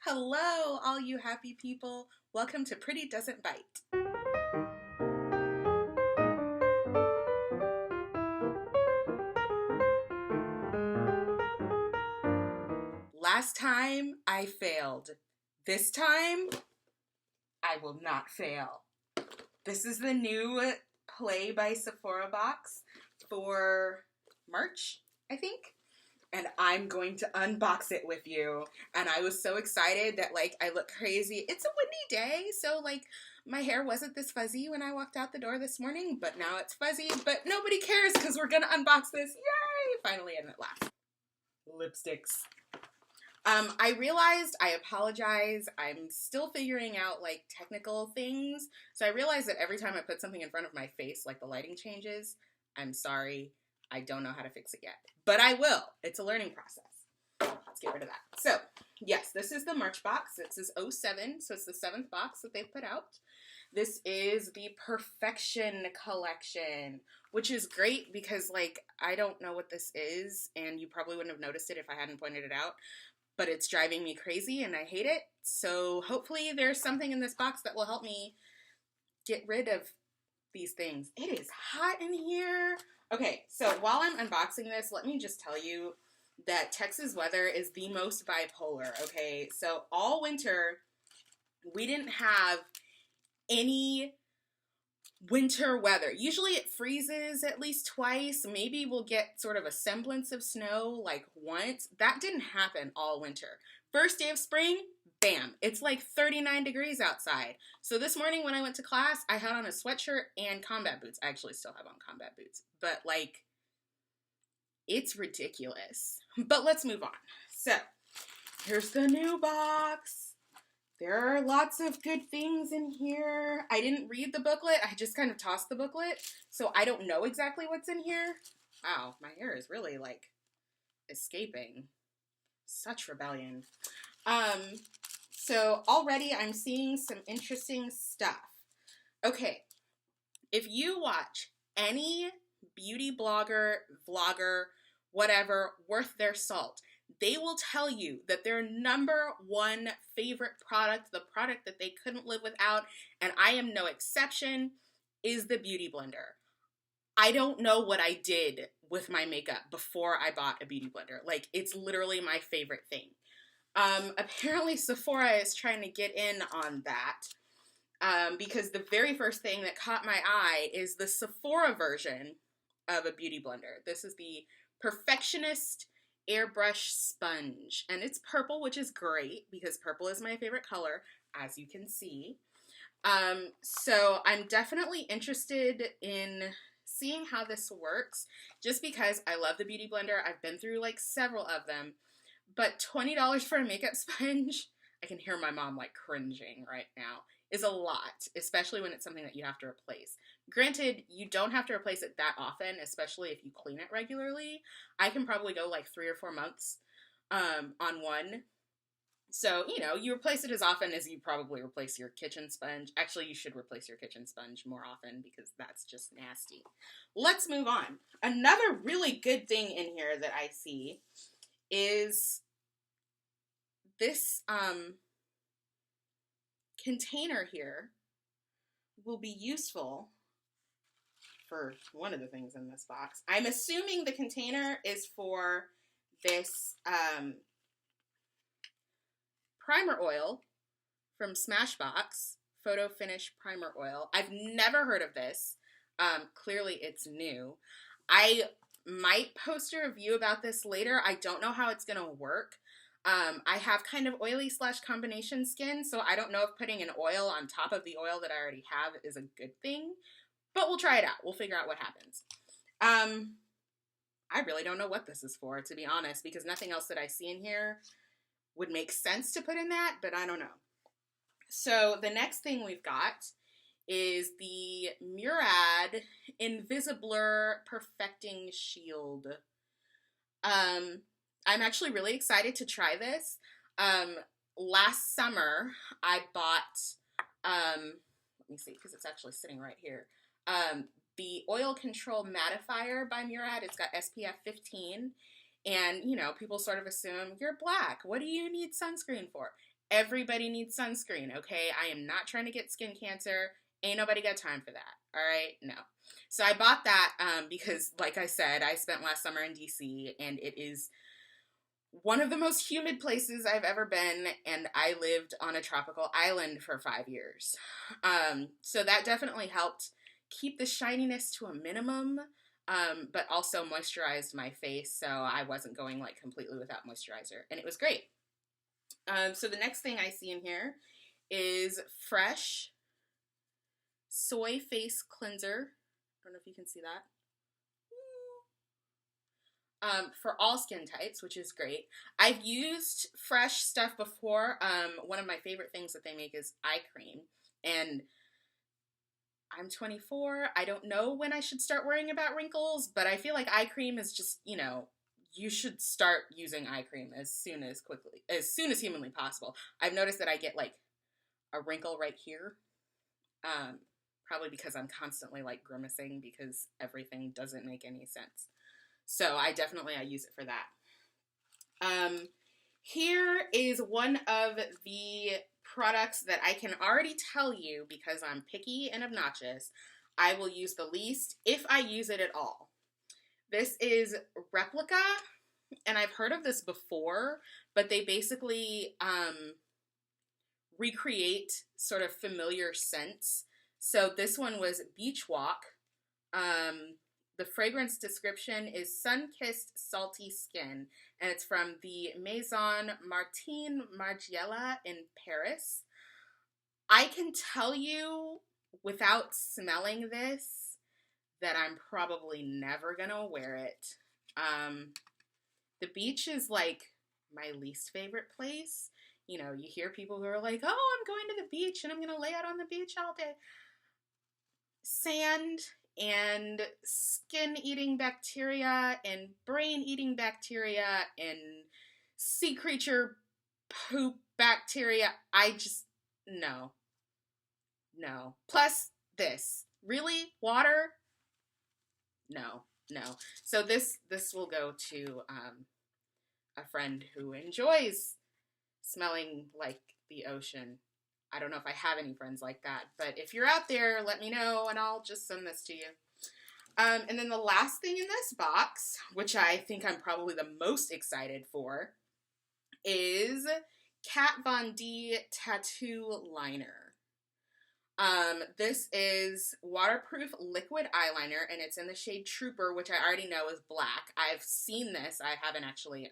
Hello, all you happy people. Welcome to Pretty Doesn't Bite. Last time I failed. This time I will not fail. This is the new Play by Sephora box for March, I think. And I'm going to unbox it with you. And I was so excited that, I look crazy. It's a windy day, so, my hair wasn't this fuzzy when I walked out the door this morning, but now it's fuzzy. But nobody cares because we're going to unbox this. Yay! Finally, and at last. Lipsticks. I realized, I apologize, I'm still figuring out, technical things. So I realized that every time I put something in front of my face, the lighting changes. I'm sorry. I don't know how to fix it yet, but I will. It's a learning process. Let's get rid of that. So, yes, this is the March box. It says 07, so it's the 7th box that they've put out. This is the Perfection Collection, which is great because, I don't know what this is, and you probably wouldn't have noticed it if I hadn't pointed it out, but it's driving me crazy, and I hate it. So, hopefully there's something in this box that will help me get rid of these things. It is hot in here. Okay, so while I'm unboxing this, let me just tell you that Texas weather is the most bipolar, okay? So all winter, we didn't have any winter weather. Usually it freezes at least twice. Maybe we'll get sort of a semblance of snow, once. That didn't happen all winter. First day of spring, bam, it's 39 degrees outside. So this morning when I went to class, I had on a sweatshirt and combat boots. I actually still have on combat boots, but it's ridiculous. But let's move on. So here's the new box. There are lots of good things in here. I didn't read the booklet. I just kind of tossed the booklet. So I don't know exactly what's in here. Wow, my hair is really escaping. Such rebellion. So already I'm seeing some interesting stuff. Okay, if you watch any beauty blogger, vlogger, whatever, worth their salt, they will tell you that their number one favorite product, the product that they couldn't live without, and I am no exception, is the Beauty Blender. I don't know what I did with my makeup before I bought a Beauty Blender. It's literally my favorite thing. Apparently Sephora is trying to get in on that, because the very first thing that caught my eye is the Sephora version of a Beauty Blender. This is the Perfectionist Airbrush Sponge, and it's purple, which is great because purple is my favorite color, as you can see. So I'm definitely interested in seeing how this works, just because I love the Beauty Blender. I've been through several of them. But $20 for a makeup sponge, I can hear my mom cringing right now, is a lot, especially when it's something that you have to replace. Granted, you don't have to replace it that often, especially if you clean it regularly. I can probably go 3 or 4 months on one. So, you replace it as often as you probably replace your kitchen sponge. Actually, you should replace your kitchen sponge more often because that's just nasty. Let's move on. Another really good thing in here that I see is this container here will be useful for one of the things in this box. I'm assuming the container is for this primer oil from Smashbox, Photo Finish Primer Oil. I've never heard of this. Clearly it's new. I might post a review about this later. I don't know how it's gonna work. I have kind of oily / combination skin, so I don't know if putting an oil on top of the oil that I already have is a good thing, but we'll try it out. We'll figure out what happens. I really don't know what this is for, to be honest, because nothing else that I see in here would make sense to put in that, but I don't know. So the next thing we've got is the Murad Invisiblur Perfecting Shield. I'm actually really excited to try this. Last summer, I bought, let me see, because it's actually sitting right here, the Oil Control Mattifier by Murad. It's got SPF 15, and, people sort of assume, you're black, what do you need sunscreen for? everybody needs sunscreen, okay? I am not trying to get skin cancer. Ain't nobody got time for that, all right? No. So I bought that because, like I said, I spent last summer in DC, and it is one of the most humid places I've ever been, and I lived on a tropical island for 5 years. So that definitely helped keep the shininess to a minimum, but also moisturized my face, so I wasn't going like completely without moisturizer, and it was great. So the next thing I see in here is Fresh Soy Face Cleanser. I don't know if you can see that. For all skin types, which is great. I've used Fresh stuff before. One of my favorite things that they make is eye cream, and I'm 24. I don't know when I should start worrying about wrinkles, but I feel like eye cream is just, you know, you should start using eye cream as soon as humanly possible. I've noticed that I get like a wrinkle right here, probably because I'm constantly like grimacing because everything doesn't make any sense. So I use it for that. Here is one of the products that I can already tell you, because I'm picky and obnoxious, I will use the least if I use it at all. This is Replica, and I've heard of this before, but they basically recreate sort of familiar scents. So this one was Beach Walk. The fragrance description is Sun-Kissed Salty Skin, and it's from the Maison Martin Margiela in Paris. I can tell you without smelling this that I'm probably never gonna wear it. The beach is like my least favorite place. You know, you hear people who are like, oh, I'm going to the beach and I'm gonna lay out on the beach all day. Sand and skin-eating bacteria and brain-eating bacteria and sea creature poop bacteria. No. Plus this. Really? Water? No. So this will go to a friend who enjoys smelling like the ocean. I don't know if I have any friends like that, but if you're out there, let me know and I'll just send this to you. And then the last thing in this box, which I think I'm probably the most excited for, is Kat Von D Tattoo Liner. This is waterproof liquid eyeliner, and it's in the shade Trooper, which I already know is black. I've seen this. I haven't actually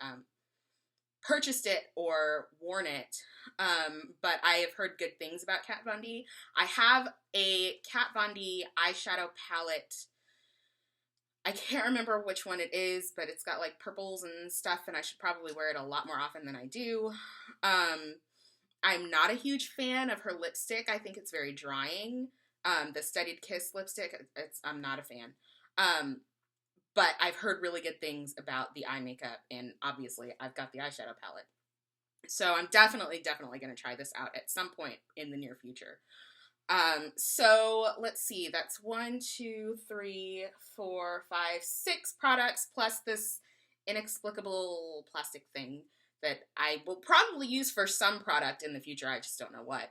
purchased it or worn it, but I have heard good things about Kat Von D. I have a Kat Von D eyeshadow palette. I can't remember which one it is, but it's got like purples and stuff, and I should probably wear it a lot more often than I do. I'm not a huge fan of her lipstick. I think it's very drying. The Studied Kiss lipstick, I'm not a fan. But I've heard really good things about the eye makeup, and obviously I've got the eyeshadow palette. So I'm definitely going to try this out at some point in the near future. So let's see, that's 1, 2, 3, 4, 5, 6 products, plus this inexplicable plastic thing that I will probably use for some product in the future. I just don't know what.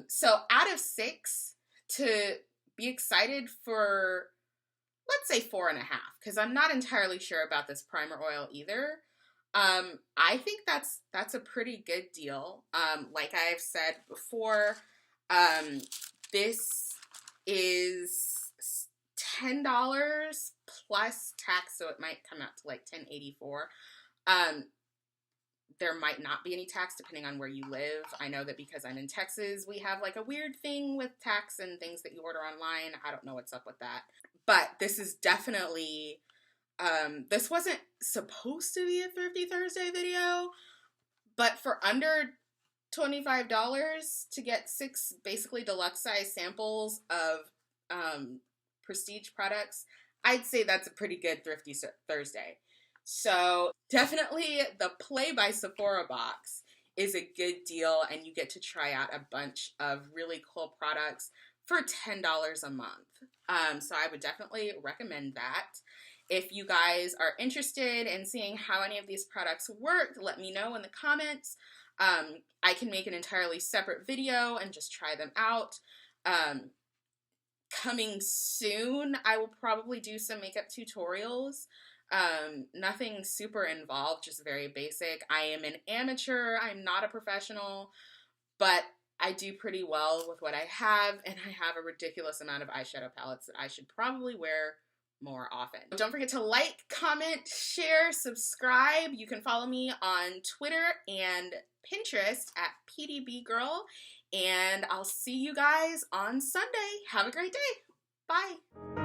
So out of 6, to be excited for, let's say 4.5, because I'm not entirely sure about this primer oil either. I think that's a pretty good deal. Like I've said before, this is $10 plus tax, so it might come out to like $10.84. There might not be any tax depending on where you live. I know that because I'm in Texas, we have like a weird thing with tax and things that you order online. I don't know what's up with that. But this is definitely, this wasn't supposed to be a Thrifty Thursday video, but for under $25 to get 6 basically deluxe size samples of prestige products, I'd say that's a pretty good Thrifty Thursday. So definitely the Play by Sephora box is a good deal, and you get to try out a bunch of really cool products for $10 a month. So I would definitely recommend that. If you guys are interested in seeing how any of these products work, let me know in the comments. I I can make an entirely separate video and just try them out. Coming soon, I will probably do some makeup tutorials. Nothing super involved, just very basic. I am an amateur, I'm not a professional, but I do pretty well with what I have, and I have a ridiculous amount of eyeshadow palettes that I should probably wear more often. Don't forget to like, comment, share, subscribe. You can follow me on Twitter and Pinterest at PDBGirl, and I'll see you guys on Sunday. Have a great day. Bye.